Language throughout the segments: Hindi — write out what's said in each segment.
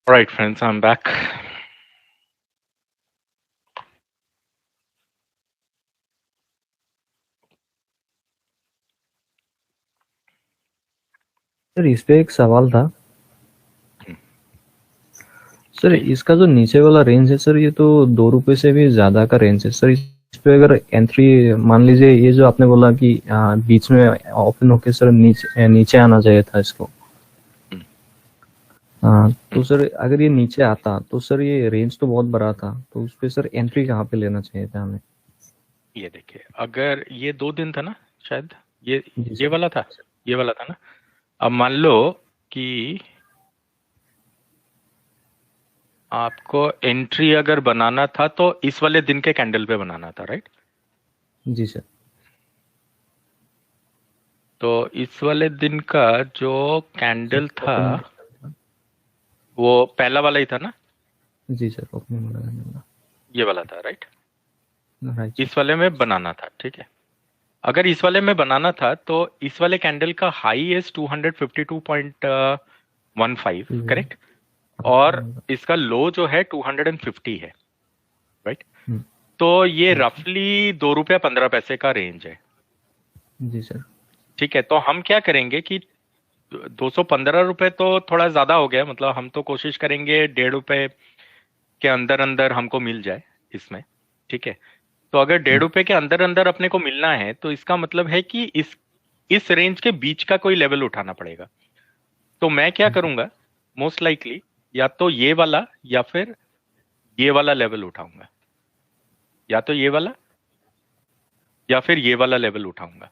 All right, friends, I'm back. Sir इस पे एक सवाल था सर। Okay. इसका जो नीचे वाला रेंज है सर, ये तो ₹2 से भी ज्यादा का रेंज है सर। इस पे अगर एंट्री, मान लीजिए ये जो आपने बोला कि बीच में ओपन होके सर नीचे नीचे आना चाहिए था इसको। तो सर अगर ये नीचे आता तो सर ये रेंज तो बहुत बड़ा था, तो उस पे सर एंट्री कहाँ पे लेना चाहिए था हमें? ये देखिए, अगर ये 2 दिन था ना, शायद ये जी ये सर। वाला था, ये वाला था ना। अब मान लो कि आपको एंट्री अगर बनाना था तो इस वाले दिन के कैंडल पे बनाना था, राइट? जी सर। तो इस वाले दिन का जो कैंडल था ओपनिंग। वो पहला वाला ही था ना, जी सर, ओपनिंग वाला। ये वाला था, राइट? Right sir. इस वाले में बनाना था, ठीक है। अगर इस वाले में बनाना था तो इस वाले कैंडल का हाई इज 252.15, करेक्ट? और इसका लो जो है 250 है, राइट? तो ये रफली ₹2.15 का रेंज है। जी सर। ठीक है, तो हम क्या करेंगे कि ₹215 तो थोड़ा ज्यादा हो गया, मतलब हम तो कोशिश करेंगे ₹1.5 के अंदर अंदर हमको मिल जाए इसमें। ठीक है, तो अगर ₹1.5 के अंदर अंदर अपने को मिलना है तो इसका मतलब है कि इस रेंज के बीच का कोई लेवल उठाना पड़ेगा। तो मैं क्या करूंगा, मोस्ट लाइकली या तो ये वाला या फिर ये वाला लेवल उठाऊंगा, या तो ये वाला या फिर ये वाला लेवल उठाऊंगा।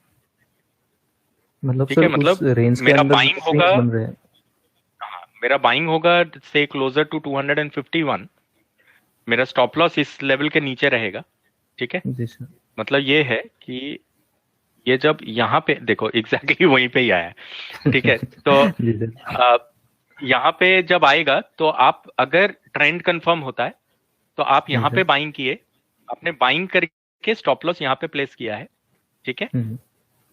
मतलब ठीक सर है, उस मतलब रेंज के मेरा अंदर बाइंग जो होगा, स्विंग्स बन रहे हैं। हाँ, मेरा बाइंग होगा से क्लोजर टू 251। मेरा स्टॉप लॉस इस लेवल के नीचे रहेगा। ठीक है, जी सर। मतलब ये है कि ये जब यहाँ पे देखो एग्जैक्टली वहीं पे ही आया है। ठीक है, तो जी सर। यहाँ पे जब आएगा तो आप अगर ट्रेंड कंफर्म होता है तो आप जी यहाँ सर। पे बाइंग किए, आपने बाइंग करके स्टॉप लॉस यहाँ पे प्लेस किया है। ठीक है,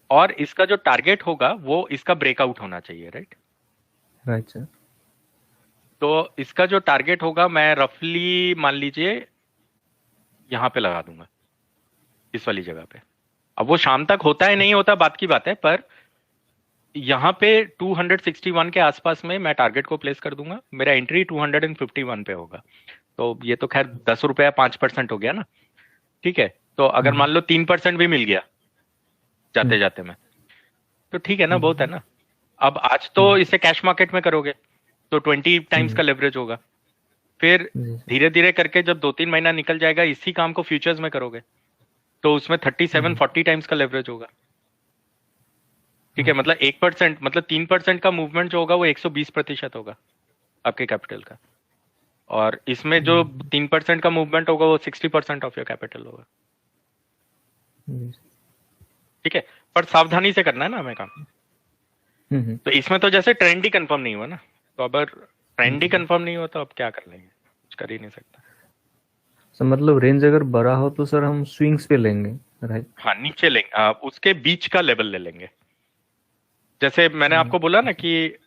और इसका जो टारगेट होगा वो इसका ब्रेकआउट होना चाहिए, राइट? Right sir. तो इसका जो टारगेट होगा मैं रफली मान लीजिए यहाँ पे लगा दूंगा, इस वाली जगह पे। अब वो शाम तक होता है नहीं होता बात की बात है, पर यहाँ पे 261 के आसपास में मैं टारगेट को प्लेस कर दूंगा। मेरा एंट्री 251 पे होगा। तो ये तो खैर ₹10 5% हो गया ना। ठीक है, तो अगर मान लो 3% भी मिल गया जाते जाते में, तो ठीक है ना, बहुत है ना। अब आज तो इसे कैश मार्केट में करोगे तो 20 टाइम्स का लेवरेज होगा। फिर धीरे धीरे करके जब 2-3 महीना निकल जाएगा इसी काम को फ्यूचर्स में करोगे तो उसमें 37-40 टाइम्स का लेवरेज होगा। ठीक है, मतलब 1%, मतलब 3% का मूवमेंट जो होगा वो 120% होगा आपके कैपिटल का। और इसमें जो 3% का मूवमेंट होगा वो 60% ऑफ योर कैपिटल होगा। ठीक है, पर सावधानी से करना है ना हमें काम। तो इसमें तो जैसे ट्रेंड ही कंफर्म नहीं हुआ ना, तो अगर ट्रेंड ही कंफर्म नहीं हुआ तो अब क्या कर लेंगे, कुछ कर ही नहीं सकता। सर मतलब रेंज अगर बड़ा हो तो सर हम स्विंग्स पे लेंगे, राइट? हाँ, नीचे लेंगे, आप उसके बीच का लेवल ले लेंगे। जैसे मैंने आपको बोला ना कि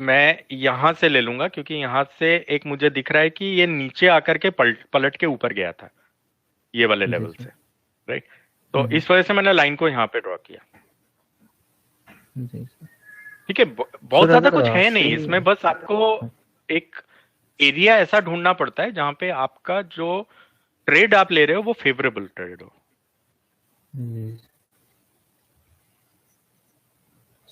मैं यहां से ले लूंगा क्योंकि यहां से एक मुझे दिख रहा है कि ये नीचे आकर के पलट के ऊपर गया था ये वाले जी लेवल सर। से, राइट? तो इस वजह से मैंने लाइन को यहाँ पे ड्रॉ किया। जी सर। ठीक है, बहुत सर ज्यादा अगर कुछ है नहीं सेल। इसमें, बस आपको एक एरिया ऐसा ढूंढना पड़ता है जहां पे आपका जो ट्रेड आप ले रहे हो वो फेवरेबल ट्रेड हो। जी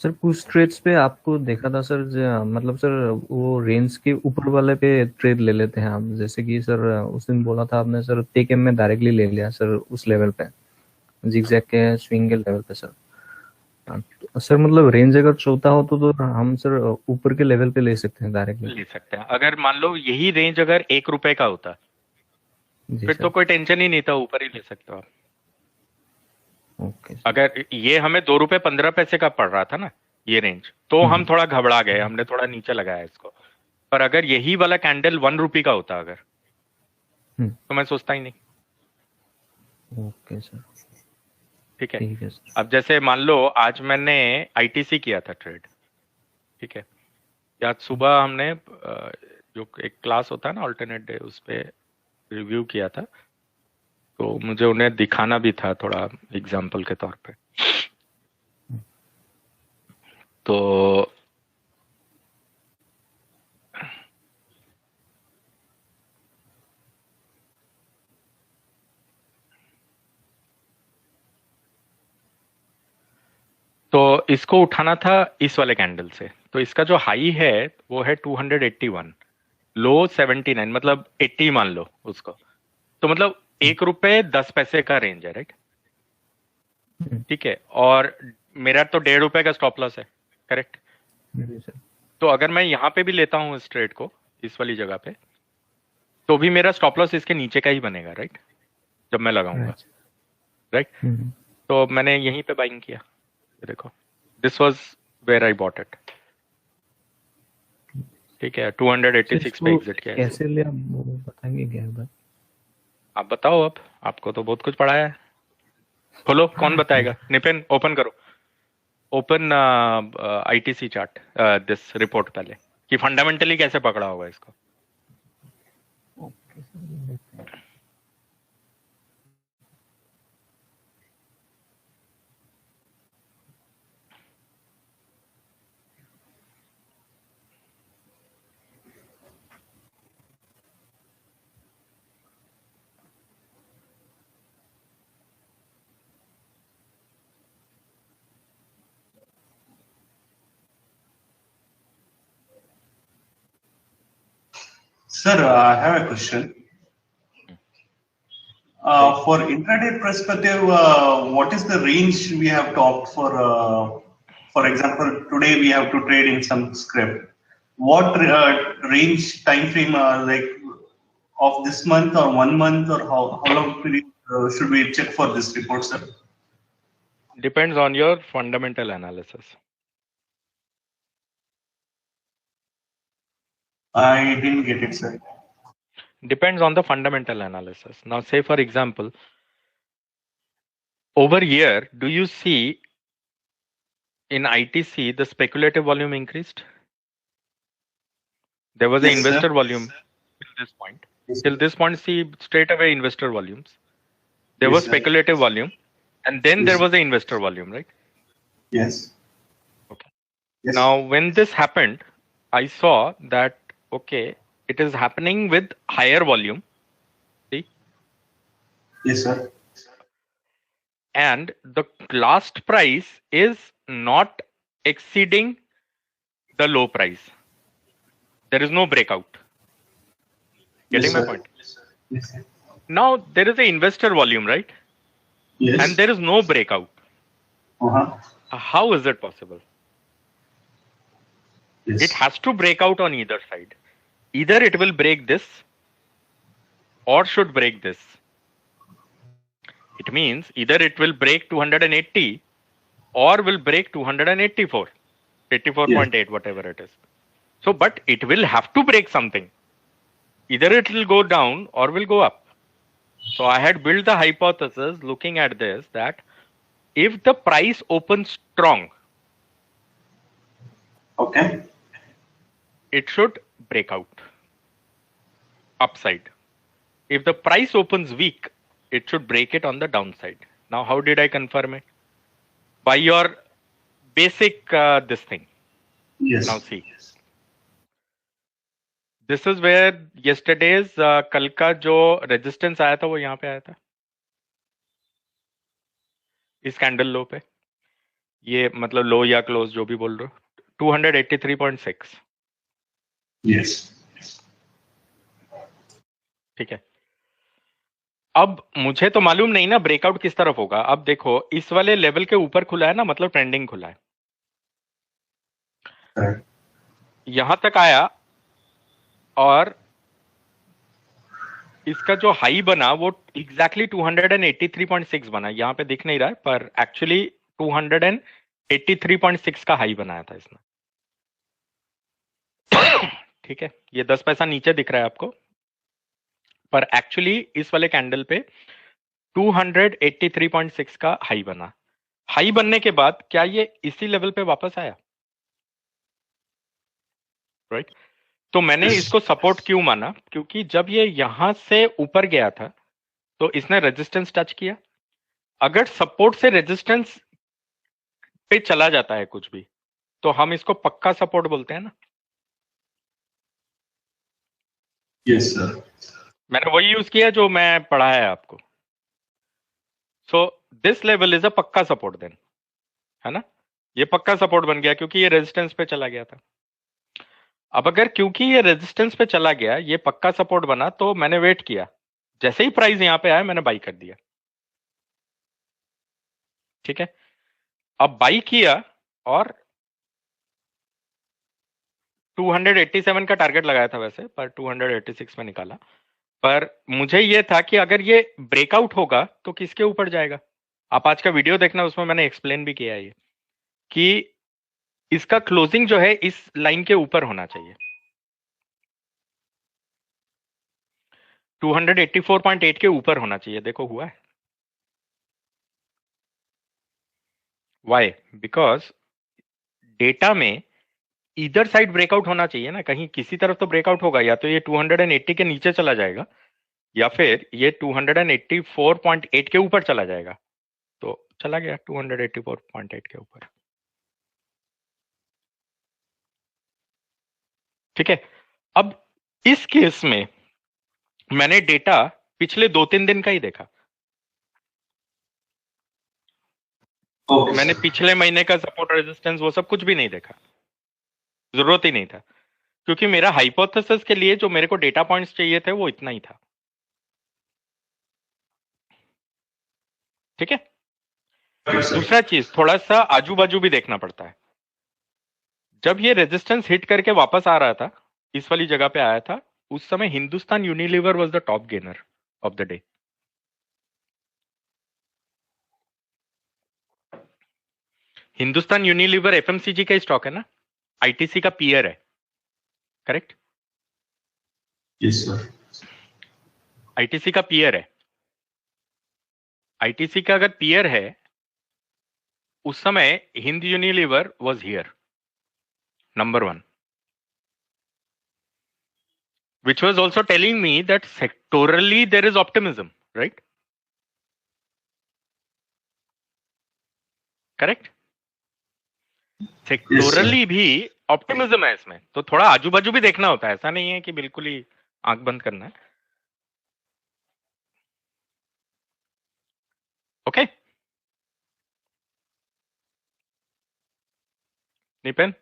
सर, कुछ ट्रेड्स पे आपको देखा था सर, मतलब सर वो रेंज के ऊपर वाले पे ट्रेड ले लेते हैं आप, जैसे कि सर उस दिन बोला था आपने सर, टेक एम में डायरेक्टली ले लिया सर उस लेवल पे, जिगजैग के स्विंग के लेवल पे सर। तो सर मतलब रेंज अगर छोटा हो तो हम सर ऊपर के लेवल पे ले सकते हैं डायरेक्टली? ले सकते हैं, अगर मान लो यही रेंज अगर ₹1 का होता जी फिर तो सर। कोई टेंशन ही नहीं था, ऊपर ही ले सकते हो आप। Okay sir. अगर ये हमें ₹2.15 का पड़ रहा था ना ये रेंज, तो हम थोड़ा घबरा गए, हमने थोड़ा नीचे लगाया इसको। पर अगर यही वाला कैंडल ₹1 का होता अगर, तो मैं सोचता ही नहीं। Okay sir. ठीक है, ठीक है सर। अब जैसे मान लो आज मैंने आईटीसी किया था ट्रेड। ठीक है, आज सुबह हमने जो एक क्लास होता है ना अल्टरनेट डे, उस पे रिव्यू किया था, तो मुझे उन्हें दिखाना भी था थोड़ा एग्जाम्पल के तौर पे। तो इसको उठाना था इस वाले कैंडल से। तो इसका जो हाई है वो है 281, लो 79, मतलब 80 मान लो उसको। तो मतलब ₹1.10 का रेंज है, राइट? ठीक है। और मेरा तो ₹1.5 का स्टॉप लॉस है, करेक्ट? जी सर। तो अगर मैं यहाँ पे भी लेता हूँ इस ट्रेड को, इस वाली जगह पे, तो भी मेरा स्टॉप लॉस इसके नीचे का ही बनेगा, राइट? जब मैं लगाऊंगा, राइट। राइट? तो मैंने यहीं पे बाइंग किया, ये देखो, this was where I bought it. ठीक है, 286 पे एग्जिट किया है। कैसे ले आप वो बताएंगे क्या एक बार? आप बताओ, अब आपको तो बहुत कुछ पढ़ाया है। खोलो, कौन बताएगा? नितिन, ओपन करो, open ITC chart, this report पहले, कि फंडामेंटली कैसे पकड़ा होगा इसको। Okay sir. Sir, I have a question. For intraday perspective, what is the range we have to opt for? For example, today we have to trade in some script. What range time frame, like of this month or 1 month, or how long period should we check for this report, sir? Depends on your fundamental analysis. I didn't get it, sir. Depends on the fundamental analysis. Now, say for example, over here, do you see in ITC the speculative volume increased? There was an Yes, investor sir. volume till this point. Yes, Till this point, see straight away investor volumes. There Yes, was sir. speculative volume, and then Yes. there was an investor volume, right? Yes. Okay. Yes. Now, when this happened, I saw that, okay, it is happening with higher volume. See? Yes, sir. And the last price is not exceeding the low price. There is no breakout. Getting Yes, my sir. point? Yes, sir. Now, there is an investor volume, right? Yes. And there is no breakout. Uh-huh. How is it possible? Yes. It has to break out on either side. Either it will break this or should break this. It means either it will break 280 or will break 284, 84.8, whatever it is. So, but it will have to break something. Either it will go down or will go up. So I had built the hypothesis looking at this, that if the price opens strong, Okay. it should break out upside. If the price opens weak, it should break it on the downside. Now, how did I confirm it? By your basic this thing. Yes. Now see, this is where yesterday's कल का जो resistance आया था वो यहाँ पे आया था, इस कैंडल लो पे, ये मतलब लो या क्लोज जो भी बोल रहे हो, 283.6. Yes. ठीक है। अब मुझे तो मालूम नहीं ना ब्रेकआउट किस तरफ होगा। अब देखो, इस वाले लेवल के ऊपर खुला है ना, मतलब ट्रेंडिंग खुला है, Correct. यहां तक आया और इसका जो हाई बना वो एग्जैक्टली 283.6 बना। यहाँ पे दिख नहीं रहा है, पर एक्चुअली 283.6 का हाई बनाया था इसने। ठीक है, ये 10 पैसा नीचे दिख रहा है आपको, पर एक्चुअली इस वाले कैंडल पे 283.6 का हाई बना। हाई बनने के बाद क्या ये इसी लेवल पे वापस आया? राइट। तो मैंने इसको सपोर्ट क्यों माना, क्योंकि जब ये यहां से ऊपर गया था तो इसने रेजिस्टेंस टच किया। अगर सपोर्ट से रेजिस्टेंस पे चला जाता है कुछ भी, तो हम इसको पक्का सपोर्ट बोलते हैं ना। Yes sir. मैंने वही यूज किया जो मैं पढ़ाया है आपको। So this level is a पक्का सपोर्ट देन, है ना। ये पक्का सपोर्ट बन गया क्योंकि ये रेजिस्टेंस पे चला गया था। अब अगर क्योंकि ये रेजिस्टेंस पे चला गया, ये पक्का सपोर्ट बना, तो मैंने वेट किया, जैसे ही प्राइस यहां पे आया मैंने बाई कर दिया। ठीक है, अब बाई किया और 287 का टारगेट लगाया था वैसे, पर 286 में निकाला। पर मुझे ये था कि अगर ये ब्रेकआउट होगा तो किसके ऊपर जाएगा। आप आज का वीडियो देखना, उसमें मैंने एक्सप्लेन भी किया है ये, कि इसका क्लोजिंग जो है इस लाइन के ऊपर होना चाहिए। 284.8 के ऊपर होना चाहिए। देखो हुआ है। वाई? बिकॉज डेटा में इधर साइड ब्रेकआउट होना चाहिए ना, कहीं किसी तरफ तो ब्रेकआउट होगा। या तो ये 280 के नीचे चला जाएगा, या फिर ये 284.8 के ऊपर चला जाएगा। तो चला गया 284.8 के ऊपर। ठीक है, अब इस केस में मैंने डेटा पिछले 2-3 दिन का ही देखा। मैंने पिछले महीने का सपोर्ट रेजिस्टेंस वो सब कुछ भी नहीं देखा, जरूरत ही नहीं था, क्योंकि मेरा हाइपोथेसिस के लिए जो मेरे को डेटा पॉइंट्स चाहिए थे वो इतना ही था। ठीक है, दूसरा चीज थोड़ा सा आजू बाजू भी देखना पड़ता है। जब ये रेजिस्टेंस हिट करके वापस आ रहा था, इस वाली जगह पे आया था, उस समय Hindustan Unilever was the top gainer of the day. Hindustan Unilever FMCG का स्टॉक है ना, आईटीसी का पीयर है, करेक्ट? Yes sir. आईटीसी का पीयर है। आईटीसी का अगर पीयर है, उस समय Hind Unilever was here, number 1, which was also telling me that sectorally there is optimism, right? Correct? सेक्टोरली भी ऑप्टिमिज्म है इसमें, तो थोड़ा आजू बाजू भी देखना होता है, ऐसा नहीं है कि बिल्कुल ही आंख बंद करना है। ओके निपेन,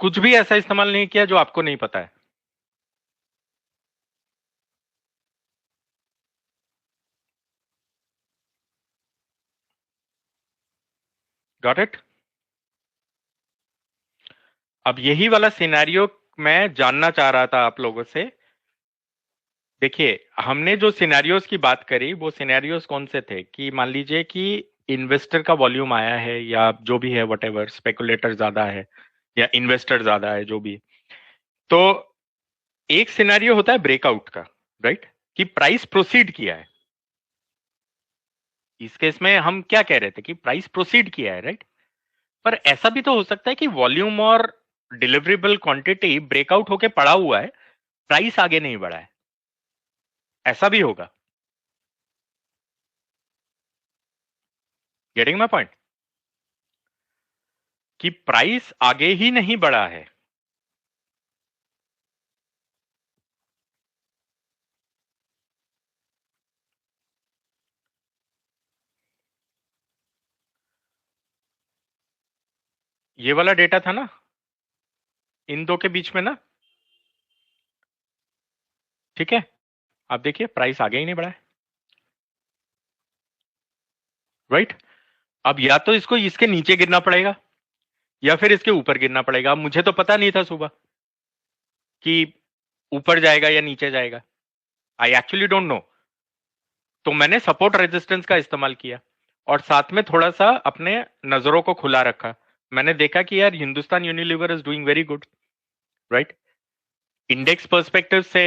कुछ भी ऐसा इस्तेमाल नहीं किया जो आपको नहीं पता है। Got it? अब यही वाला सिनेरियो मैं जानना चाह रहा था आप लोगों से। देखिए, हमने जो सिनेरियोस की बात करी वो सिनेरियोस कौन से थे, कि मान लीजिए कि इन्वेस्टर का वॉल्यूम आया है, या जो भी है व्हाटएवर, स्पेकुलेटर ज्यादा है या इन्वेस्टर ज्यादा है, जो भी। तो एक सिनेरियो होता है ब्रेकआउट का, राइट, कि प्राइस प्रोसीड किया है। इस केस में हम क्या कह रहे थे कि प्राइस प्रोसीड किया है, राइट। पर ऐसा भी तो हो सकता है कि वॉल्यूम और डिलीवरेबल क्वांटिटी ब्रेकआउट होके पड़ा हुआ है, प्राइस आगे नहीं बढ़ा है, ऐसा भी होगा। Getting my point? कि प्राइस आगे ही नहीं बढ़ा है। ये वाला डेटा था ना इन दो के बीच में ना, ठीक है। आप देखिए प्राइस आगे ही नहीं बढ़ा है, राइट। अब या तो इसको इसके नीचे गिरना पड़ेगा या फिर इसके ऊपर गिरना पड़ेगा। मुझे तो पता नहीं था सुबह कि ऊपर जाएगा या नीचे जाएगा, आई एक्चुअली डोंट नो। तो मैंने सपोर्ट रेजिस्टेंस का इस्तेमाल किया और साथ में थोड़ा सा अपने नजरों को खुला रखा। मैंने देखा कि यार Hindustan Unilever is doing very good, right. Index perspective से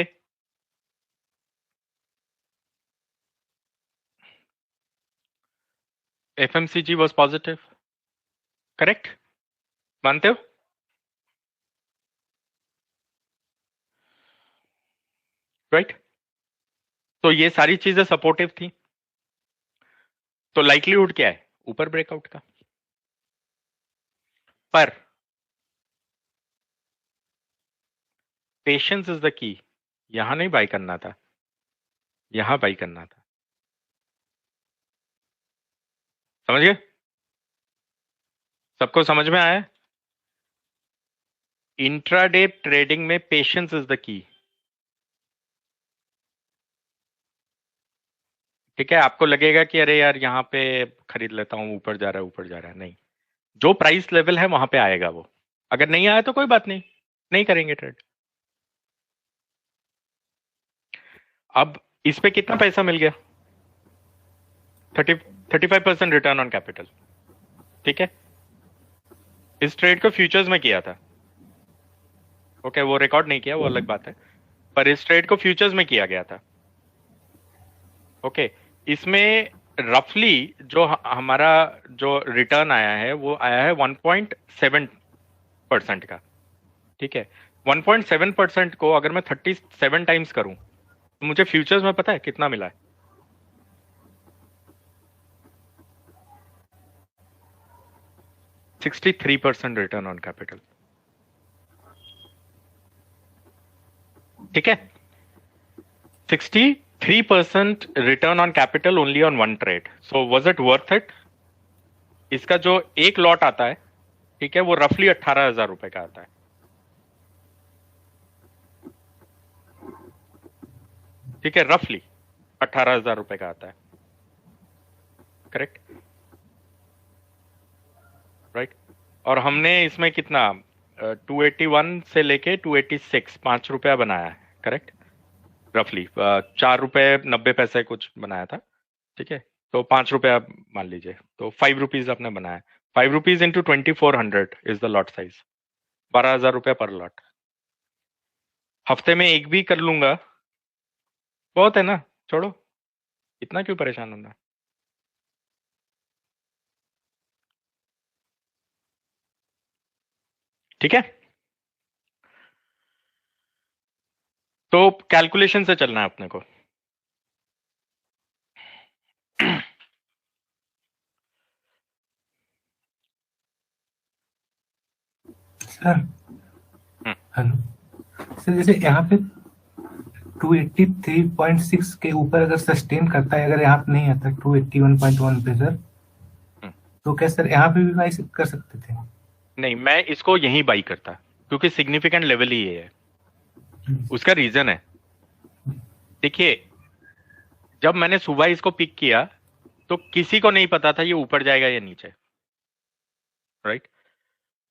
एफएमसीजी वाज पॉजिटिव, करेक्ट। मानते हो? राइट? तो ये सारी चीजें सपोर्टिव थी, तो लाइक्लीहुड क्या है? ऊपर ब्रेकआउट का। पर पेशेंस इज द की। यहां नहीं बाई करना था, यहां बाई करना था। समझ गए? सबको समझ में आया? इंट्राडे ट्रेडिंग में पेशेंस इज द की। ठीक है, आपको लगेगा कि अरे यार यहाँ पे खरीद लेता हूँ, ऊपर जा रहा है ऊपर जा रहा है, नहीं। जो प्राइस लेवल है वहां पे आएगा वो। अगर नहीं आया तो कोई बात नहीं, नहीं करेंगे ट्रेड। अब इस पे कितना पैसा मिल गया? 35% रिटर्न ऑन कैपिटल। ठीक है, इस ट्रेड को फ्यूचर्स में किया था। ओके, वो रिकॉर्ड नहीं किया, वो अलग बात है, पर इस ट्रेड को फ्यूचर्स में किया गया था। ओके, इसमें रफली जो हमारा जो रिटर्न आया है वो आया है 1.7% का। ठीक है, 1.7% को अगर मैं 37 टाइम्स करूं तो मुझे फ्यूचर्स में पता है कितना मिला है? 63% रिटर्न ऑन कैपिटल। ठीक है, 63% return on capital only on one trade. So was it worth it? इसका जो एक लॉट आता है, ठीक है, वो रफली 18,000 रुपए का आता है। ठीक है, रफली 18,000 रुपए का आता है। करेक्ट? राइट? और हमने इसमें कितना 281 से लेके 286 5 रुपया बनाया है। करेक्ट? रफली 4 रुपए 90 पैसे कुछ बनाया था। ठीक है, तो 5 रुपया मान लीजिए, तो 5 रुपीज आपने बनाया। 5 rupees into 2400 is the lot size. 12,000 रुपया पर लॉट। हफ्ते में एक भी कर लूंगा, बहुत है ना, छोड़ो, इतना क्यों परेशान होना। ठीक है, तो कैलकुलेशन से चलना है अपने को। सर हम्म, हेलो सर, जैसे यहाँ पे 283.6 के ऊपर अगर सस्टेन करता है, अगर यहाँ पे नहीं आता 281.1 पे सर, हम्म। तो क्या सर यहाँ पे भी बाई कर सकते थे? नहीं, मैं इसको यहीं बाई करता, क्योंकि सिग्निफिकेंट लेवल ही ये है। उसका रीजन है, देखिए, जब मैंने सुबह इसको पिक किया तो किसी को नहीं पता था ये ऊपर जाएगा या नीचे। राइट?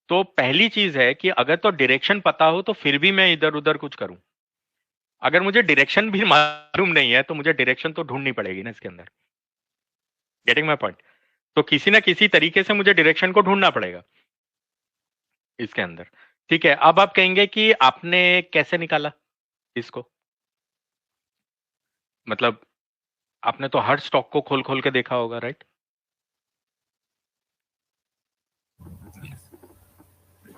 तो पहली चीज है कि अगर तो डायरेक्शन पता हो तो फिर भी मैं इधर उधर कुछ करूं। अगर मुझे डायरेक्शन भी मालूम नहीं है तो मुझे डायरेक्शन तो ढूंढनी पड़ेगी ना इसके अंदर। Getting my point? तो किसी ना किसी तरीके से मुझे डायरेक्शन को ढूंढना पड़ेगा इसके अंदर। ठीक है, अब आप कहेंगे कि आपने कैसे निकाला इसको? मतलब आपने तो हर स्टॉक को खोल खोल के देखा होगा, राइट?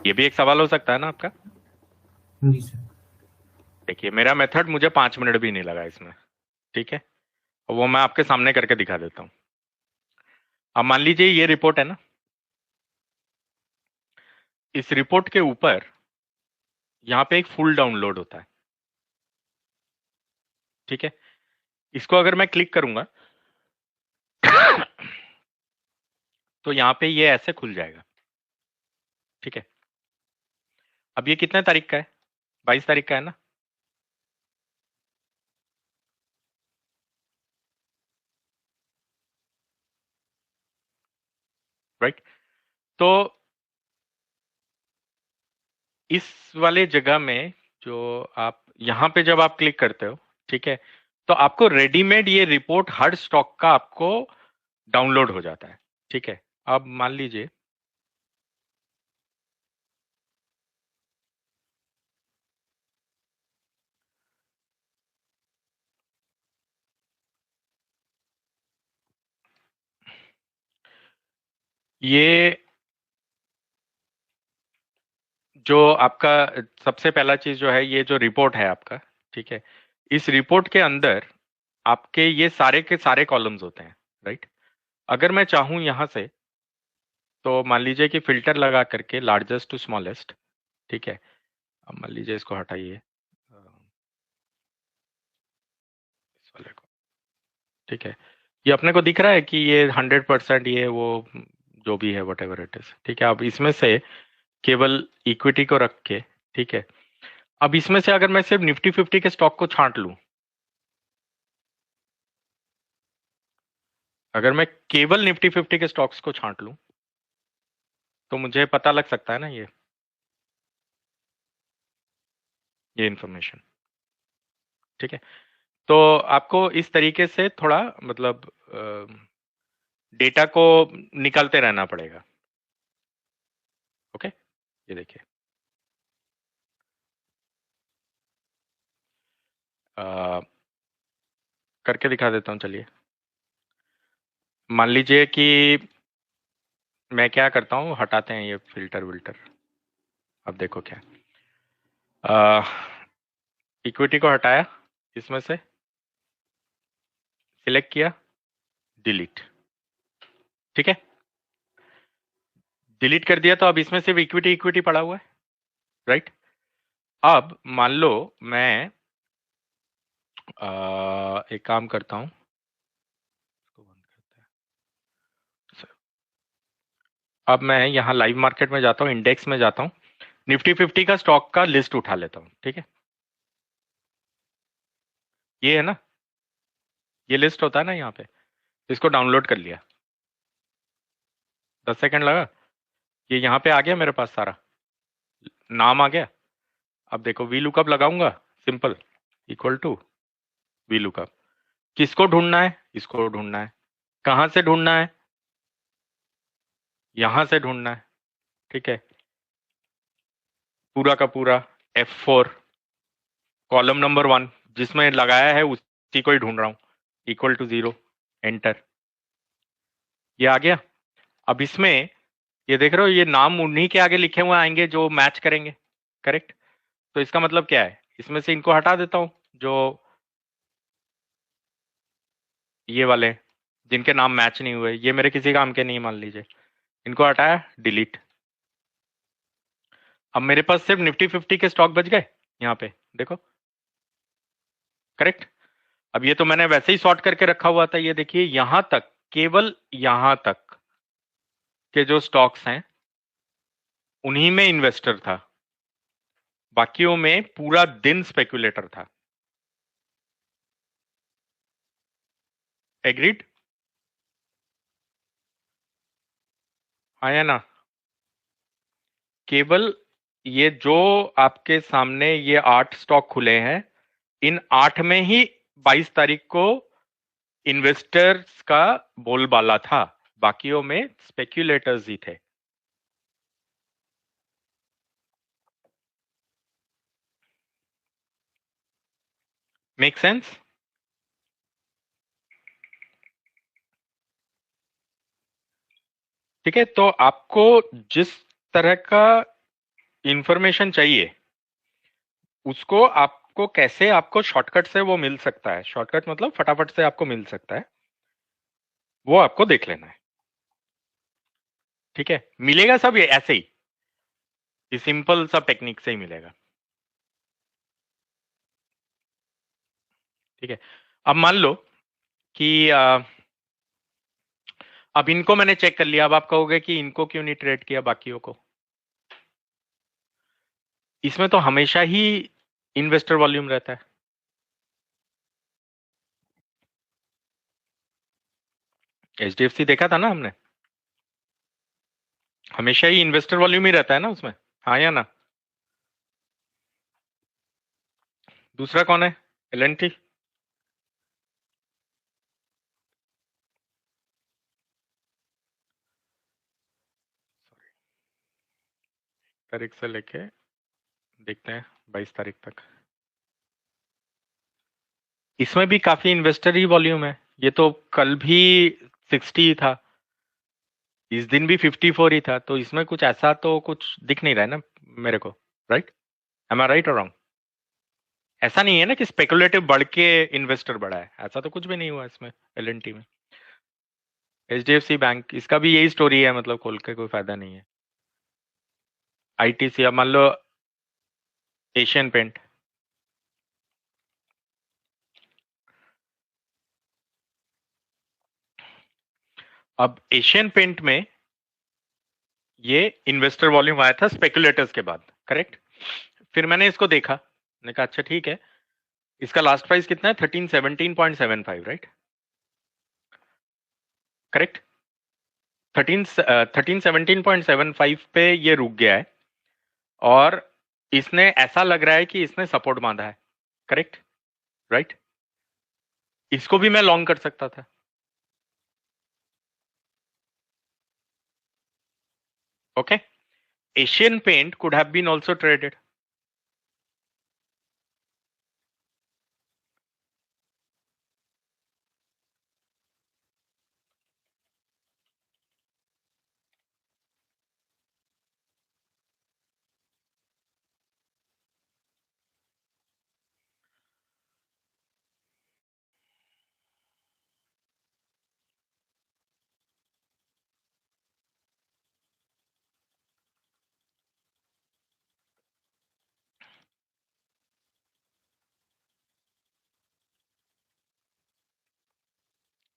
ये भी एक सवाल हो सकता है ना आपका। जी सर। देखिए, मेरा मेथड मुझे 5 मिनट भी नहीं लगा इसमें। ठीक है, और वो मैं आपके सामने करके दिखा देता हूं। अब मान लीजिए ये रिपोर्ट है ना, इस रिपोर्ट के ऊपर यहाँ पे एक फुल डाउनलोड होता है। ठीक है, इसको अगर मैं क्लिक करूंगा तो यहाँ पे ये ऐसे खुल जाएगा। ठीक है, अब ये कितने तारीख का है? 22 तारीख का है ना। राइट? तो इस वाले जगह में जो आप यहाँ पे जब आप क्लिक करते हो, ठीक है, तो आपको रेडीमेड ये रिपोर्ट हर स्टॉक का आपको डाउनलोड हो जाता है। ठीक है, अब मान लीजिए ये जो आपका सबसे पहला चीज जो है, ये जो रिपोर्ट है आपका, ठीक है, इस रिपोर्ट के अंदर आपके ये सारे के सारे कॉलम्स होते हैं, राइट। अगर मैं चाहूं यहां से, तो मान लीजिए कि फिल्टर लगा करके लार्जेस्ट टू स्मॉलेस्ट, ठीक है, अब मान लीजिए इसको हटाइए, इस वाले को, ठीक है, ये अपने को दिख रहा है कि ये 100% ये वो जो भी है वट एवर इट इज, ठीक है। अब इसमें से केवल इक्विटी को रख के, ठीक है, अब इसमें से अगर मैं सिर्फ निफ्टी 50 के स्टॉक को छांट लूं, अगर मैं केवल निफ्टी 50 के स्टॉक्स को छांट लूं, तो मुझे पता लग सकता है ना ये इंफॉर्मेशन, ठीक है। तो आपको इस तरीके से थोड़ा मतलब डेटा को निकालते रहना पड़ेगा। ओके, ये देखिए, करके दिखा देता हूं, चलिए। मान लीजिए कि मैं क्या करता हूं, हटाते हैं ये फिल्टर विल्टर। अब देखो क्या, इक्विटी को हटाया, इसमें से सिलेक्ट किया, डिलीट, ठीक है, डिलीट कर दिया। तो अब इसमें सिर्फ इक्विटी इक्विटी पड़ा हुआ है, राइट। अब मान लो मैं एक काम करता हूं, इसको बंद करते हैं। अब मैं यहाँ लाइव मार्केट में जाता हूँ, इंडेक्स में जाता हूँ, निफ्टी 50 का स्टॉक का लिस्ट उठा लेता हूँ, ठीक है। ये है ना, ये लिस्ट होता है ना यहाँ पे, इसको डाउनलोड कर लिया, 10 सेकंड लगा, ये यहाँ पे आ गया मेरे पास, सारा नाम आ गया। अब देखो, वी लुकअप लगाऊंगा, simple, equal to V lookup. किसको ढूंढना है, इसको ढूंढना है। कहां से ढूंढना है, यहां से ढूंढना है, ठीक है। पूरा का पूरा F4, कॉलम नंबर 1 जिसमें लगाया है उसी को ही ढूंढ रहा हूं, इक्वल टू 0, एंटर, ये आ गया। अब इसमें ये देख रहे हो, ये नाम उन्हीं के आगे लिखे हुए आएंगे जो मैच करेंगे, करेक्ट। तो इसका मतलब क्या है, इसमें से इनको हटा देता हूं, जो ये वाले जिनके नाम मैच नहीं हुए, ये मेरे किसी काम के नहीं, मान लीजिए, इनको हटाया, डिलीट। अब मेरे पास सिर्फ निफ्टी 50 के स्टॉक बच गए यहाँ पे, देखो, करेक्ट। अब ये तो मैंने वैसे ही सॉर्ट करके रखा हुआ था, ये देखिए, यहां तक, केवल यहां तक के जो स्टॉक्स हैं उन्हीं में इन्वेस्टर था, बाकियों में पूरा दिन स्पेक्युलेटर था। एग्रीड, आया ना। केवल ये जो आपके सामने ये 8 स्टॉक खुले हैं, इन 8 में ही 22 तारीख को इन्वेस्टर्स का बोलबाला था, बाकियों में स्पेक्युलेटर्स ही थे। Make sense? ठीक है, तो आपको जिस तरह का इंफॉर्मेशन चाहिए, उसको आपको कैसे, आपको शॉर्टकट से वो मिल सकता है, शॉर्टकट मतलब फटाफट से आपको मिल सकता है, वो आपको देख लेना है, ठीक है। मिलेगा सब ये ऐसे ही, ये सिंपल सा टेक्निक से ही मिलेगा, ठीक है। अब मान लो कि अब इनको मैंने चेक कर लिया, अब आप कहोगे कि इनको क्यों नहीं ट्रेड किया बाकियों को। इसमें तो हमेशा ही इन्वेस्टर वॉल्यूम रहता है, HDFC देखा था ना हमने, हमेशा ही इन्वेस्टर वॉल्यूम ही रहता है ना उसमें, हाँ या ना। दूसरा कौन है, L&T, तारीख से लेके देखते हैं 22 तारीख तक, इसमें भी काफी इन्वेस्टर ही वॉल्यूम है। ये तो कल भी 60 ही था, इस दिन भी 54 ही था, तो इसमें कुछ ऐसा तो कुछ दिख नहीं रहा है ना, मेरे को, राइट? एम आई राइट और रॉन्ग? ऐसा नहीं है ना कि स्पेकुलेटिव बढ़ के इन्वेस्टर बढ़ा है, ऐसा तो कुछ भी नहीं हुआ इसमें एलएनटी में। एचडीएफसी बैंक, इसका भी यही स्टोरी है, मतलब खोल के कोई फायदा नहीं है। आईटीसी, अब मान लो एशियन पेंट, अब एशियन पेंट में ये इन्वेस्टर वॉल्यूम आया था स्पेकुलेटर्स के बाद, करेक्ट? फिर मैंने इसको देखा, मैंने कहा अच्छा ठीक है, इसका लास्ट प्राइस कितना है? 1317.75, राइट? करेक्ट? 1317.75 पे ये रुक गया है और इसने, ऐसा लग रहा है कि इसने सपोर्ट बांधा है, करेक्ट? राइट? इसको भी मैं लॉन्ग कर सकता था, okay? Asian paint could have been also traded,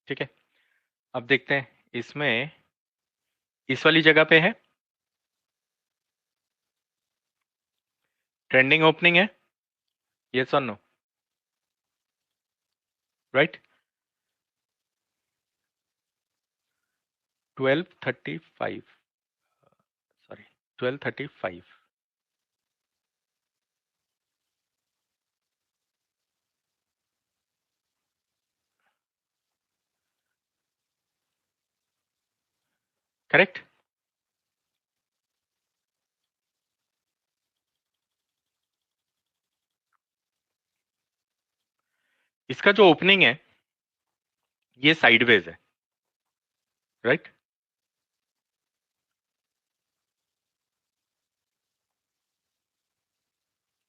ठीक है? अब देखते हैं इसमें, इस वाली जगह पे है ट्रेंडिंग ओपनिंग है, यस और नो, राइट? 1235, sorry 1235, correct? इसका जो ओपनिंग है ये साइडवेज है, राइट?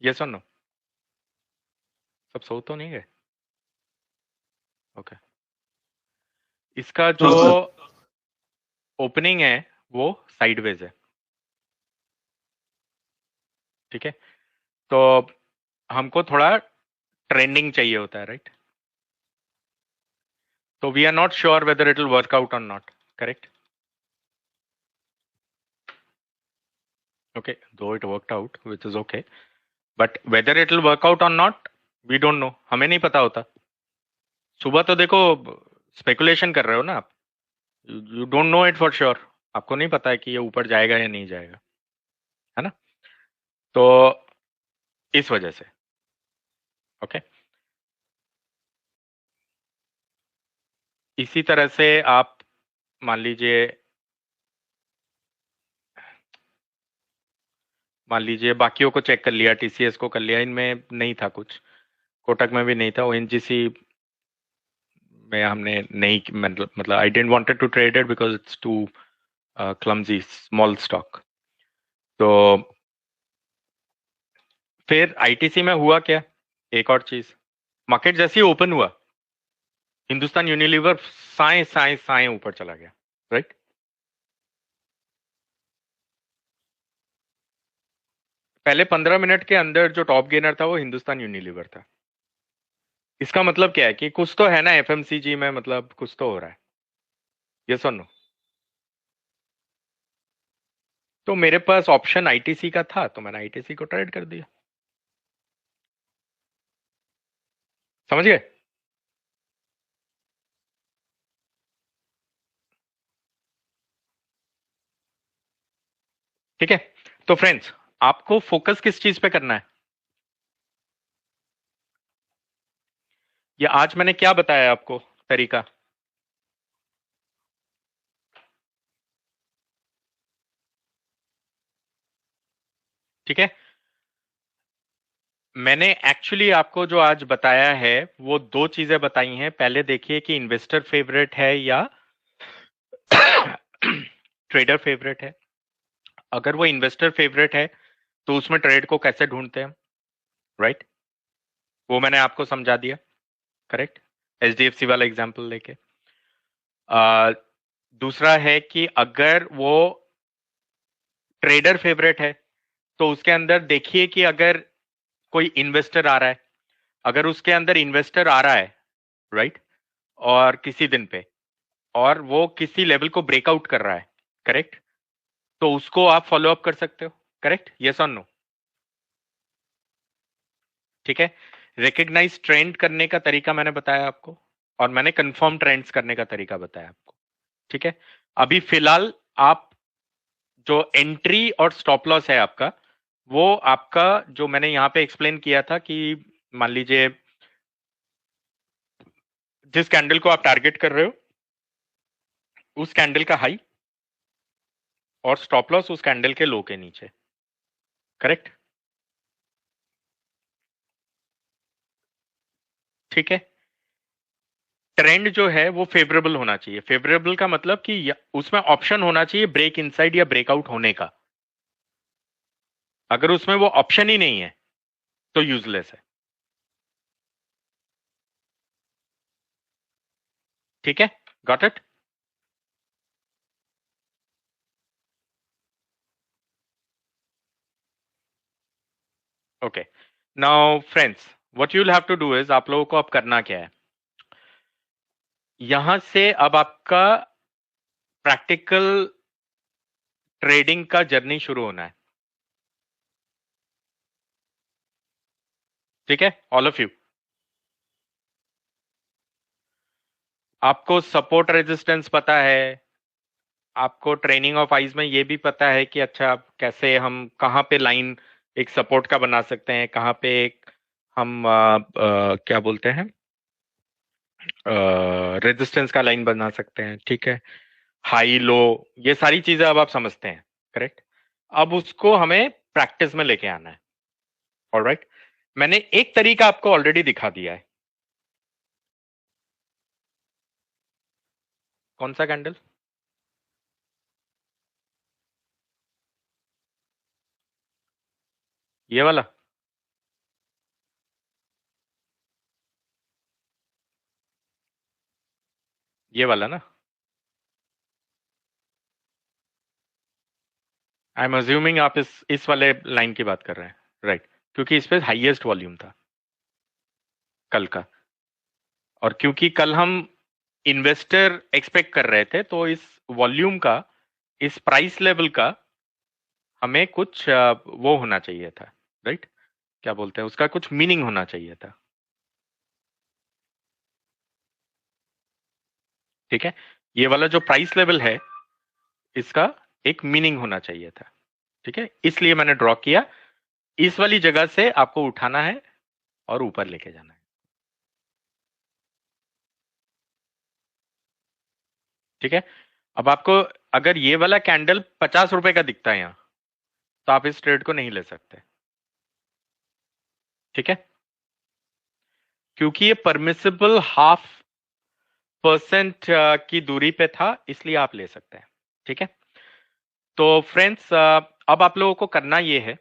यस और नो? सब सो तो नहीं गए? ओके। इसका जो No, sir. ओपनिंग है वो साइडवेज है, ठीक है? तो हमको थोड़ा ट्रेंडिंग चाहिए होता है, राइट? तो we are not sure whether it will work out और नॉट, correct? Okay, though it worked out, which is okay, but whether it will work out or not, we don't know, हमें नहीं पता होता। सुबह तो देखो स्पेकुलेशन कर रहे हो ना आप, you don't know it for sure, आपको नहीं पता है कि ये ऊपर जाएगा या नहीं जाएगा, है ना? तो इस वजह से, ओके? इसी तरह से आप मान लीजिए बाकियों को चेक कर लिया, टीसीएस को कर लिया, इनमें नहीं था कुछ, कोटक में भी नहीं था, ओएनजीसी में हमने नहीं, मतलब I didn't wanted to trade it because it's too clumsy small stock. तो फिर आईटीसी में हुआ क्या, एक और चीज, मार्केट जैसे ही ओपन हुआ हिंदुस्तान यूनिलीवर साए साए साए ऊपर चला गया, राइट? पहले 15 मिनट के अंदर जो टॉप गेनर था वो हिंदुस्तान यूनिलीवर था। इसका मतलब क्या है कि कुछ तो है ना एफएमसीजी में, मतलब कुछ तो हो रहा है, यस और नो? तो मेरे पास ऑप्शन आईटीसी का था तो मैंने आईटीसी को ट्रेड कर दिया, समझ गए? ठीक है? तो फ्रेंड्स, आपको फोकस किस चीज पे करना है? ये आज मैंने क्या बताया आपको तरीका? ठीक है? मैंने एक्चुअली आपको जो आज बताया है वो दो चीजें बताई हैं। पहले देखिए कि इन्वेस्टर फेवरेट है या ट्रेडर फेवरेट है। अगर वो इन्वेस्टर फेवरेट है तो उसमें ट्रेड को कैसे ढूंढते हैं, राइट? वो मैंने आपको समझा दिया, करेक्ट, HDFC वाला एग्जांपल लेके। दूसरा है कि अगर वो ट्रेडर फेवरेट है तो उसके अंदर देखिए कि अगर कोई इन्वेस्टर आ रहा है, अगर उसके अंदर इन्वेस्टर आ रहा है, राइट, और किसी दिन पे, और वो किसी लेवल को ब्रेकआउट कर रहा है, करेक्ट, तो उसको आप फॉलो अप कर सकते हो, करेक्ट, यस और नो? ठीक है, रिकग्नाइज ट्रेंड करने का तरीका मैंने बताया आपको, और मैंने कंफर्म ट्रेंड्स करने का तरीका बताया आपको। ठीक है, अभी फिलहाल आप जो एंट्री और स्टॉप लॉस है आपका, वो आपका जो मैंने यहां पे एक्सप्लेन किया था कि मान लीजिए जिस कैंडल को आप टारगेट कर रहे हो उस कैंडल का हाई और स्टॉप लॉस उस कैंडल के लो के नीचे, करेक्ट? ठीक है, ट्रेंड जो है वो फेवरेबल होना चाहिए। फेवरेबल का मतलब कि उसमें ऑप्शन होना चाहिए ब्रेक इनसाइड या ब्रेकआउट होने का। अगर उसमें वो ऑप्शन ही नहीं है तो यूजलेस है। ठीक है, got it? Okay, now friends, what you will have to do is, आप लोगों को अब करना क्या है, यहां से अब आपका प्रैक्टिकल ट्रेडिंग का जर्नी शुरू होना है। ठीक है, ऑल ऑफ यू, आपको सपोर्ट रेजिस्टेंस पता है, आपको ट्रेनिंग ऑफ आइज में ये भी पता है कि अच्छा कैसे हम कहाँ पे लाइन एक सपोर्ट का बना सकते हैं, कहाँ पे एक हम क्या बोलते हैं रेजिस्टेंस का लाइन बना सकते हैं। ठीक है, हाई लो, ये सारी चीजें अब आप समझते हैं, करेक्ट? अब उसको हमें प्रैक्टिस में लेके आना है। ऑलराइट, मैंने एक तरीका आपको ऑलरेडी दिखा दिया है। कौन सा कैंडल? ये वाला? ये वाला ना? आई एम अज्यूमिंग आप इस वाले लाइन की बात कर रहे हैं, राइट? क्योंकि इस पे हाईएस्ट वॉल्यूम था कल का, और क्योंकि कल हम इन्वेस्टर एक्सपेक्ट कर रहे थे तो इस वॉल्यूम का, इस प्राइस लेवल का हमें कुछ वो होना चाहिए था, राइट? क्या बोलते हैं उसका, कुछ मीनिंग होना चाहिए था। ठीक है, ये वाला जो प्राइस लेवल है इसका एक मीनिंग होना चाहिए था। ठीक है, इसलिए मैंने ड्रॉ किया, इस वाली जगह से आपको उठाना है और ऊपर लेके जाना है। ठीक है, अब आपको अगर ये वाला कैंडल 50 रुपए का दिखता है यहां, तो आप इस ट्रेड को नहीं ले सकते। ठीक है, क्योंकि ये परमिसिबल 0.5% की दूरी पे था, इसलिए आप ले सकते हैं। ठीक है, तो फ्रेंड्स अब आप लोगों को करना ये है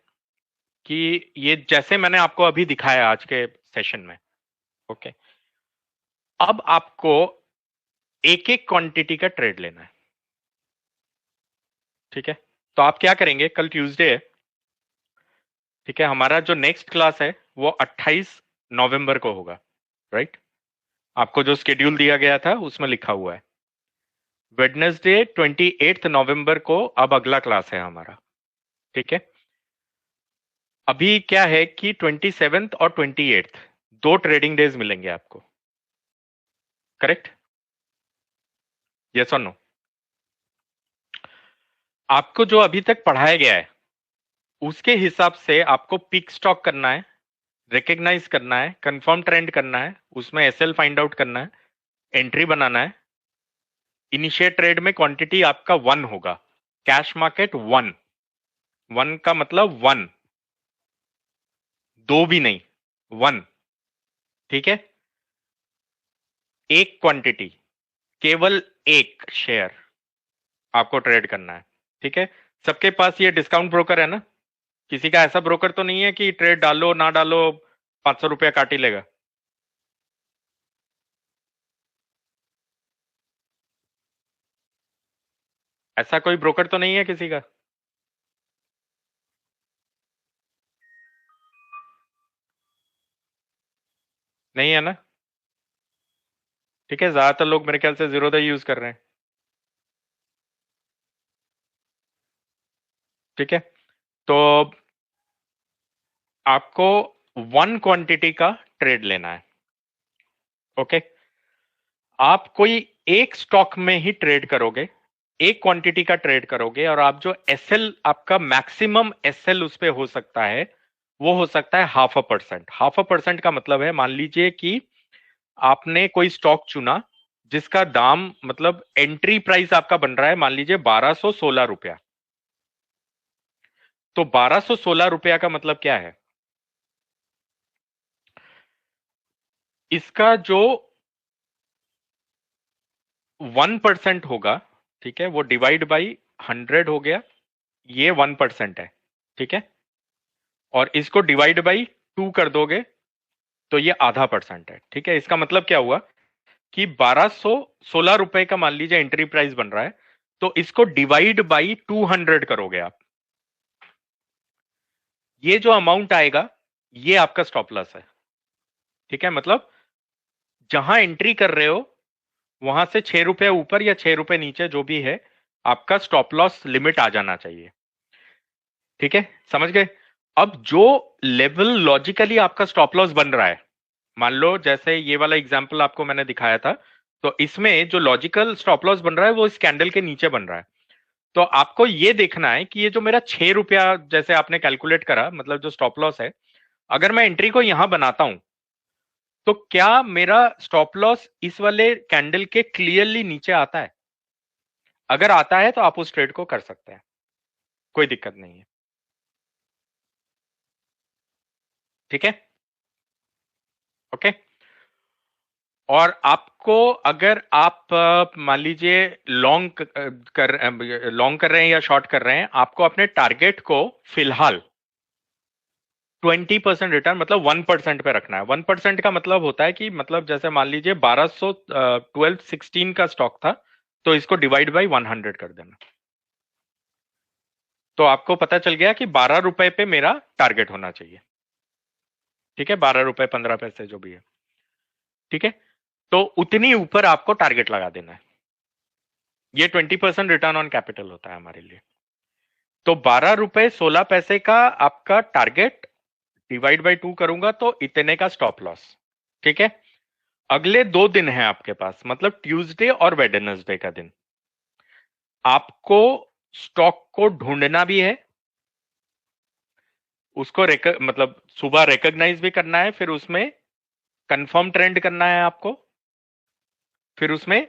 कि ये जैसे मैंने आपको अभी दिखाया आज के सेशन में, ओके, अब आपको एक एक क्वांटिटी का ट्रेड लेना है। ठीक है, तो आप क्या करेंगे, कल ट्यूसडे है, ठीक है, हमारा जो नेक्स्ट क्लास है वो 28 नवंबर को होगा, राइट? आपको जो शेड्यूल दिया गया था उसमें लिखा हुआ है वेडनेसडे 28 नवंबर को अब अगला क्लास है हमारा। ठीक है, अभी क्या है कि 27 और 28 दो ट्रेडिंग डेज मिलेंगे आपको, करेक्ट, यस और नो? आपको जो अभी तक पढ़ाया गया है उसके हिसाब से आपको पिक स्टॉक करना है, रिकग्नाइज करना है, कंफर्म ट्रेंड करना है, उसमें एसएल फाइंड आउट करना है, एंट्री बनाना है। इनिशिएट ट्रेड में क्वांटिटी आपका 1 होगा, कैश मार्केट 1, 1 का मतलब 1, 2 भी नहीं, 1। ठीक है, एक क्वांटिटी, केवल एक शेयर आपको ट्रेड करना है। ठीक है, सबके पास ये डिस्काउंट ब्रोकर है ना, किसी का ऐसा ब्रोकर तो नहीं है कि ट्रेड डालो ना डालो 500 रुपया काट ही लेगा? ऐसा कोई ब्रोकर तो नहीं है किसी का? नहीं है ना? ठीक है, ज्यादातर लोग मेरे ख्याल से जीरोधा यूज कर रहे हैं। ठीक है, तो आपको वन क्वांटिटी का ट्रेड लेना है। ओके, आप कोई एक स्टॉक में ही ट्रेड करोगे, एक क्वांटिटी का ट्रेड करोगे, और आप जो एसएल, आपका मैक्सिमम एसएल उस पे हो सकता है वो हो सकता है 0.5%। 0.5% का मतलब है, मान लीजिए कि आपने कोई स्टॉक चुना जिसका दाम, मतलब एंट्री प्राइस आपका बन रहा है मान लीजिए 1216 रुपया। तो 1216 रुपया का मतलब क्या है? इसका जो 1% होगा, ठीक है, वो डिवाइड बाई 100 हो गया, ये 1% है। ठीक है, और इसको डिवाइड बाई 2 कर दोगे तो ये ½ % है। ठीक है, इसका मतलब क्या हुआ कि 1216 रुपए का मान लीजिए एंट्री प्राइस बन रहा है, तो इसको डिवाइड बाई 200 करोगे आप, ये जो अमाउंट आएगा ये आपका स्टॉप लॉस है। ठीक है, मतलब जहां एंट्री कर रहे हो वहां से 6 रुपए ऊपर या 6 रुपए नीचे जो भी है, आपका स्टॉप लॉस लिमिट आ जाना चाहिए। ठीक है, समझ गए? अब जो लेवल लॉजिकली आपका स्टॉप लॉस बन रहा है, मान लो जैसे ये वाला एग्जांपल आपको मैंने दिखाया था, तो इसमें जो लॉजिकल स्टॉप लॉस बन रहा है वो इस कैंडल के नीचे बन रहा है। तो आपको ये देखना है कि ये जो मेरा 6 रुपया जैसे आपने कैलकुलेट करा, मतलब जो स्टॉप लॉस है, अगर मैं एंट्री को यहां बनाता हूं तो क्या मेरा स्टॉप लॉस इस वाले कैंडल के क्लियरली नीचे आता है? अगर आता है तो आप उस ट्रेड को कर सकते हैं, कोई दिक्कत नहीं है। ठीक है, ओके। और आपको, अगर आप मान लीजिए लॉन्ग कर रहे हैं या शॉर्ट कर रहे हैं, आपको अपने टारगेट को फिलहाल 20% रिटर्न, मतलब 1% पे रखना है। 1% का मतलब होता है कि, मतलब जैसे मान लीजिए 1216 का स्टॉक था, तो इसको डिवाइड बाई 100 कर देना, तो आपको पता चल गया कि 12 रुपए पे मेरा टारगेट होना चाहिए। ठीक है, 12 रुपए 15 पैसे जो भी है। ठीक है, तो उतनी ऊपर आपको टारगेट लगा देना है। ये 20% रिटर्न ऑन कैपिटल होता है हमारे लिए। तो 12 रुपए 16 पैसे का आपका टारगेट, डिवाइड बाई 2 करूंगा तो इतने का स्टॉप लॉस। ठीक है, अगले 2 दिन है आपके पास, मतलब ट्यूसडे और वेडनेसडे का दिन। आपको स्टॉक को ढूंढना भी है, उसको मतलब सुबह रिकॉग्नाइज भी करना है, फिर उसमें कंफर्म ट्रेंड करना है आपको, फिर उसमें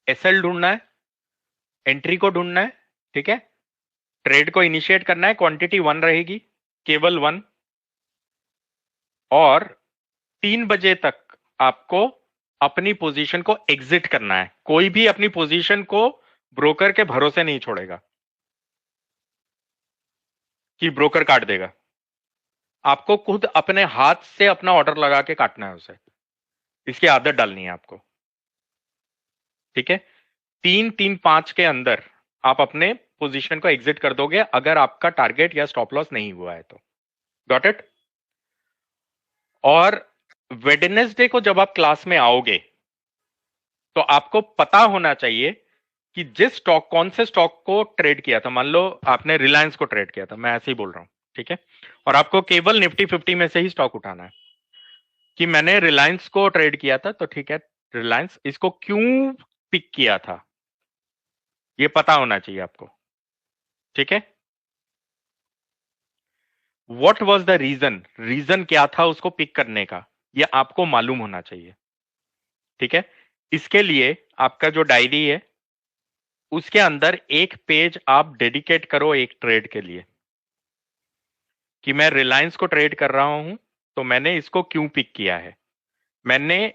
एसएल ढूंढना है, एंट्री को ढूंढना है। ठीक है, ट्रेड को इनिशिएट करना है, क्वांटिटी 1 रहेगी, केवल 1, और 3 बजे तक आपको अपनी पोजीशन को एग्जिट करना है। कोई भी अपनी पोजीशन को ब्रोकर के भरोसे नहीं छोड़ेगा कि ब्रोकर काट देगा। आपको खुद अपने हाथ से अपना ऑर्डर लगा के काटना है उसे, इसकी आदत डालनी है आपको। ठीक है, 3-3-5 के अंदर आप अपने पोजीशन को एग्जिट कर दोगे, अगर आपका टारगेट या स्टॉप लॉस नहीं हुआ है तो। Got it? और वेडनेसडे को जब आप क्लास में आओगे तो आपको पता होना चाहिए कि जिस स्टॉक, कौन से स्टॉक को ट्रेड किया था। मान लो आपने रिलायंस को ट्रेड किया था, मैं ऐसे ही बोल रहा हूं, ठीक है, और आपको केवल निफ्टी 50 में से ही स्टॉक उठाना है कि मैंने रिलायंस को ट्रेड किया था, तो ठीक है, रिलायंस, इसको क्यों पिक किया था ये पता होना चाहिए आपको। ठीक है, what was the reason, reason क्या था उसको पिक करने का, ये आपको मालूम होना चाहिए। ठीक है, इसके लिए आपका जो डायरी है उसके अंदर एक पेज आप डेडिकेट करो एक ट्रेड के लिए, कि मैं रिलायंस को ट्रेड कर रहा हूं तो मैंने इसको क्यों पिक किया है, मैंने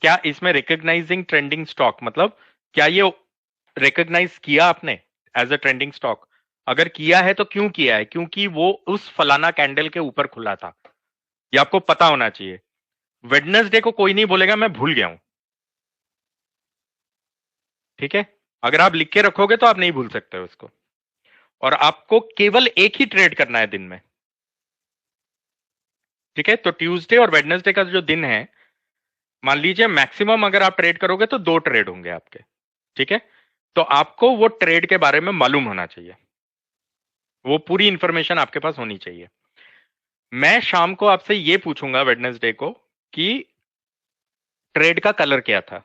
क्या इसमें रिकॉग्नाइजिंग ट्रेंडिंग स्टॉक, मतलब क्या ये रिकॉग्नाइज किया आपने एज अ ट्रेंडिंग स्टॉक। अगर किया है तो क्यों किया है, क्योंकि वो उस फलाना कैंडल के ऊपर खुला था, ये आपको पता होना चाहिए। वेडनेसडे को कोई नहीं बोलेगा मैं भूल गया हूं, ठीक है। अगर आप लिख के रखोगे तो आप नहीं भूल सकते हो उसको। और आपको केवल एक ही ट्रेड करना है दिन में, ठीक है। तो ट्यूसडे और वेडनेसडे का जो दिन है, मान लीजिए मैक्सिमम अगर आप ट्रेड करोगे तो 2 ट्रेड होंगे आपके, ठीक है। तो आपको वो ट्रेड के बारे में मालूम होना चाहिए, वो पूरी इंफॉर्मेशन आपके पास होनी चाहिए। मैं शाम को आपसे ये पूछूंगा वेडनेसडे को कि ट्रेड का कलर क्या था,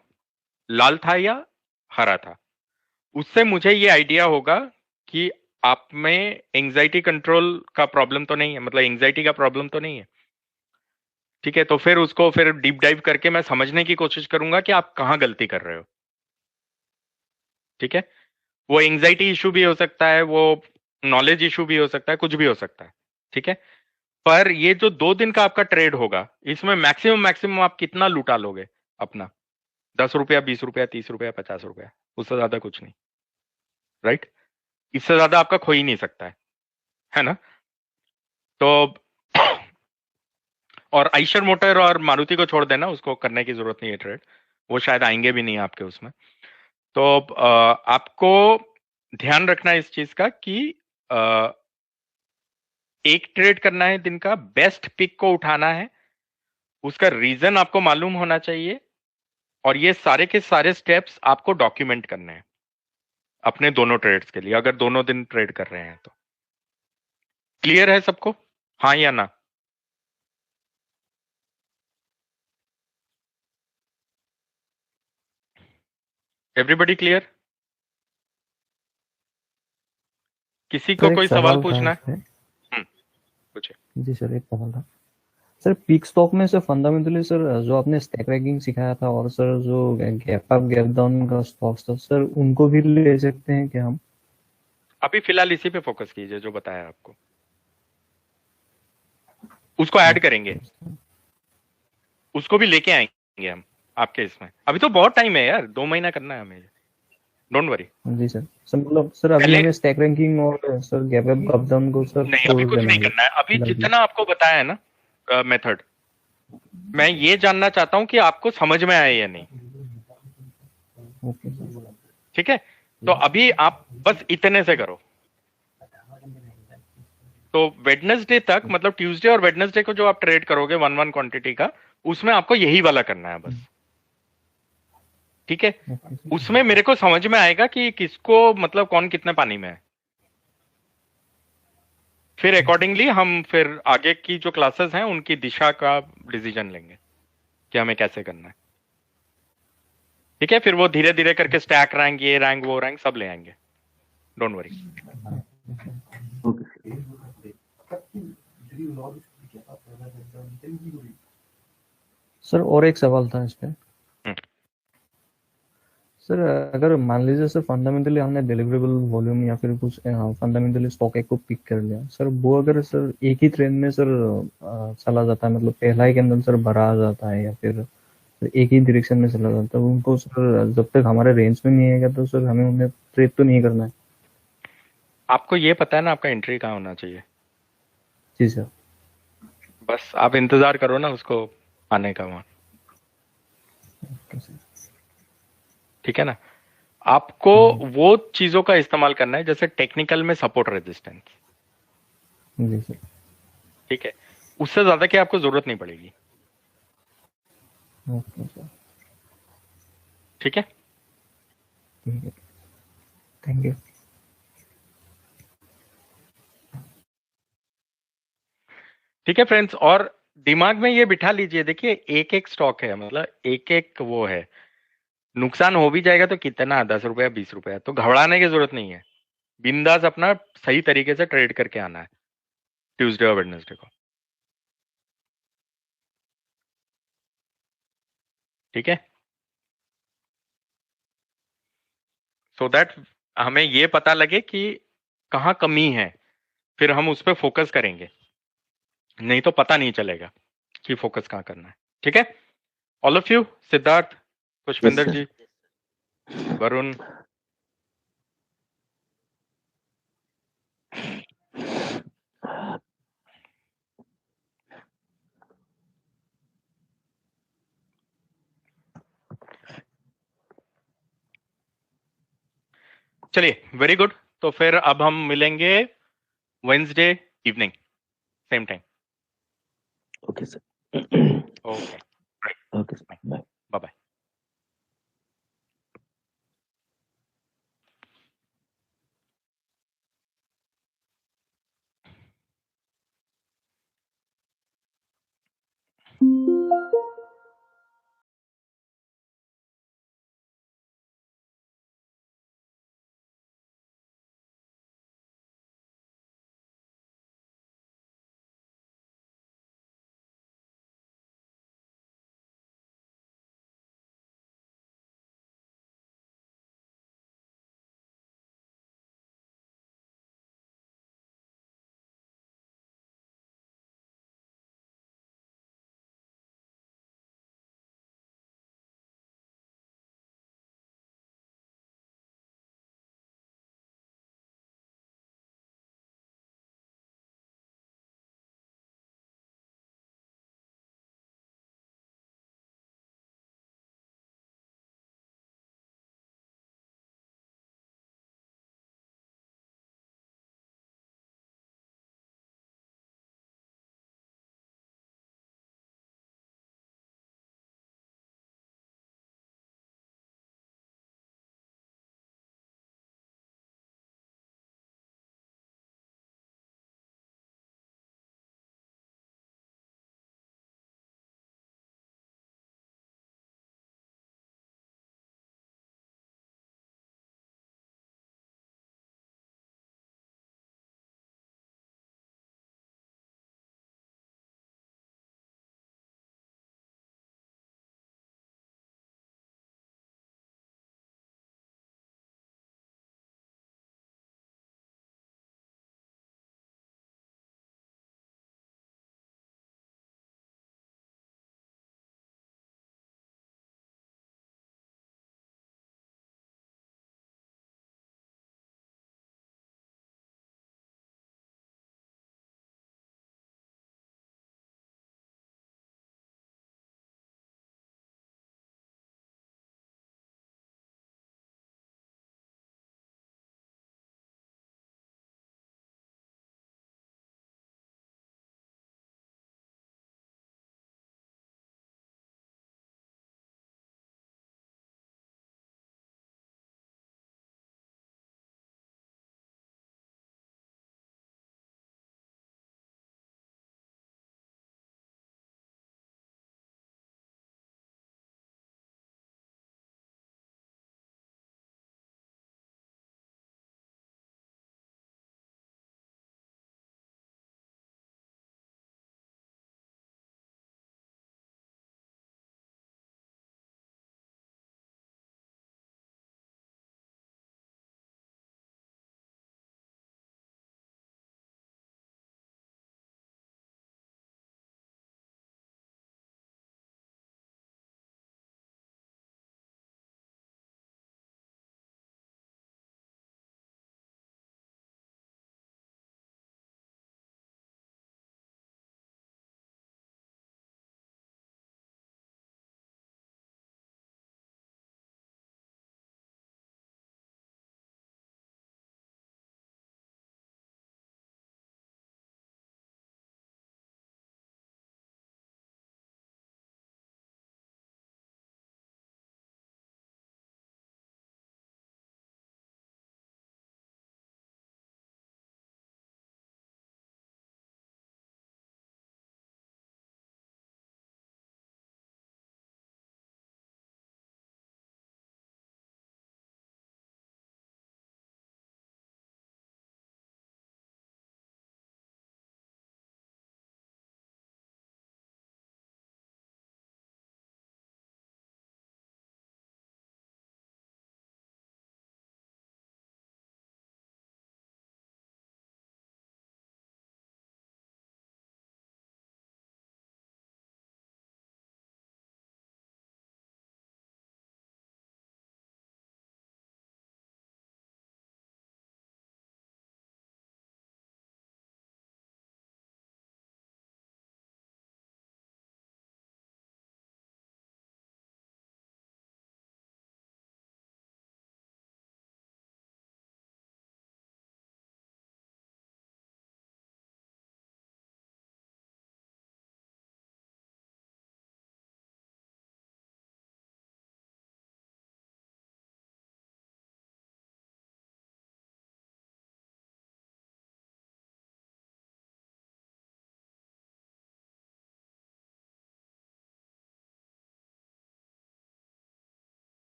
लाल था या हरा था। उससे मुझे ये आइडिया होगा कि आप में एंजाइटी कंट्रोल का प्रॉब्लम तो नहीं है, मतलब एंजाइटी का प्रॉब्लम तो नहीं है, ठीक है। तो फिर उसको फिर डीप डाइव करके मैं समझने की कोशिश करूंगा कि आप कहां गलती कर रहे हो, ठीक है। वो एंजाइटी इशू भी हो सकता है, वो नॉलेज इशू भी हो सकता है, कुछ भी हो सकता है, ठीक है। पर ये जो 2 दिन का आपका ट्रेड होगा, इसमें मैक्सिमम मैक्सिमम आप कितना लुटा लोगे अपना, 10 रुपया, 20 रुपया, 30 रुपया, 50 रुपया, उससे ज्यादा कुछ नहीं, राइट। इससे ज्यादा आपका खो ही नहीं सकता है ना। तो और आइशर मोटर और मारुति को छोड़ देना, उसको करने की जरूरत नहीं है ट्रेड, वो शायद आएंगे भी नहीं आपके उसमें। तो आपको ध्यान रखना है इस चीज का कि एक ट्रेड करना है दिन का, बेस्ट पिक को उठाना है, उसका रीजन आपको मालूम होना चाहिए, और ये सारे के सारे स्टेप्स आपको डॉक्यूमेंट करने हैं अपने दोनों ट्रेड्स के लिए, अगर दोनों दिन ट्रेड कर रहे हैं तो। क्लियर है सबको, हाँ या ना? Everybody clear? किसी को सर एक कोई सवाल सवाल था पूछना है? इसमें। पूछे। जी सर, एक सवाल था सर। पीक स्टॉक में सर फंडामेंटली सर जो आपने स्टैक रैंकिंग सिखाया था, और सर जो गैप अप गैप डाउन का स्टॉक्स था सर, उनको भी ले सकते हैं क्या हम? अभी फिलहाल इसी पे फोकस कीजिए जो बताया आपको, उसको ऐड करेंगे, उसको भी लेके आएंगे हम आपके इसमें। अभी तो बहुत टाइम है यार, 2 महीना करना है हमें, डोंट वरी। जी सर। सर मतलब सर अभी पहले हमें स्टैक रैंकिंग और sir gap up gap down को सर नहीं, छोड़ अभी कुछ देना नहीं है करना है। अभी फिलहाल के लिए। जितना आपको बताया है ना मेथड, मैं ये जानना चाहता हूं कि आपको समझ में आया या नहीं, ओके सर। ठीक है। तो अभी आप बस इतने से करो। तो वेडनेसडे तक, मतलब ट्यूसडे और वेडनेसडे को जो आप ट्रेड करोगे 1 क्वांटिटी का, उसमें आपको यही वाला करना है बस, ठीक है। Okay sir. उसमें मेरे को समझ में आएगा कि किसको, मतलब कौन कितने पानी में है, फिर अकॉर्डिंगली हम फिर आगे की जो क्लासेस हैं उनकी दिशा का डिसीजन लेंगे कि हमें कैसे करना है, ठीक है। फिर वो धीरे धीरे करके स्टैक रैंक, ये रैंक, वो रैंक सब ले आएंगे, डोंट वरी। सर और एक सवाल था इस पे सर। अगर मान लीजिए सर फंडामेंटली हमने डिलीवरेबल वॉल्यूम या फिर कुछ फंडामेंटली स्टॉक एक को पिक कर लिया सर, वो अगर सर एक ही ट्रेंड में सर चला जाता है, मतलब पहला ही कैंडल सर भरा आ जाता है, या फिर एक ही डायरेक्शन में चला जाता है, उनको सर जब तक हमारे रेंज में नहीं आएगा तो सर हमें उन्हें ट्रेड तो नहीं करना है? आपको ये पता है ना आपका एंट्री कहाँ होना चाहिए, जी सर। बस आप इंतजार करो ना उसको आने का वहां, ओके सर। ठीक है ना। आपको वो चीजों का इस्तेमाल करना है जैसे टेक्निकल में सपोर्ट रेजिस्टेंस, जी सर। ठीक है। उससे ज्यादा की आपको जरूरत नहीं पड़ेगी, ओके सर। ठीक है। ठीक है, थैंक यू। ठीक है फ्रेंड्स, और दिमाग में ये बिठा लीजिए, देखिए एक एक स्टॉक है, मतलब एक एक वो है, नुकसान हो भी जाएगा तो कितना, 10 रुपया, 20 रुपया, तो घबराने की जरूरत नहीं है। बिंदास अपना सही तरीके से ट्रेड करके आना है ट्यूसडे और वेडनेसडे को, ठीक है। सो दैट हमें ये पता लगे कि कहाँ कमी है, फिर हम उस पर फोकस करेंगे, नहीं तो पता नहीं चलेगा कि फोकस कहाँ करना है, ठीक है। All of you, Siddharth, Pushpinder ji, Varun, चलिए, वेरी गुड। तो फिर अब हम मिलेंगे Wednesday evening, same time. Okay sir. Okay, okay sir, bye.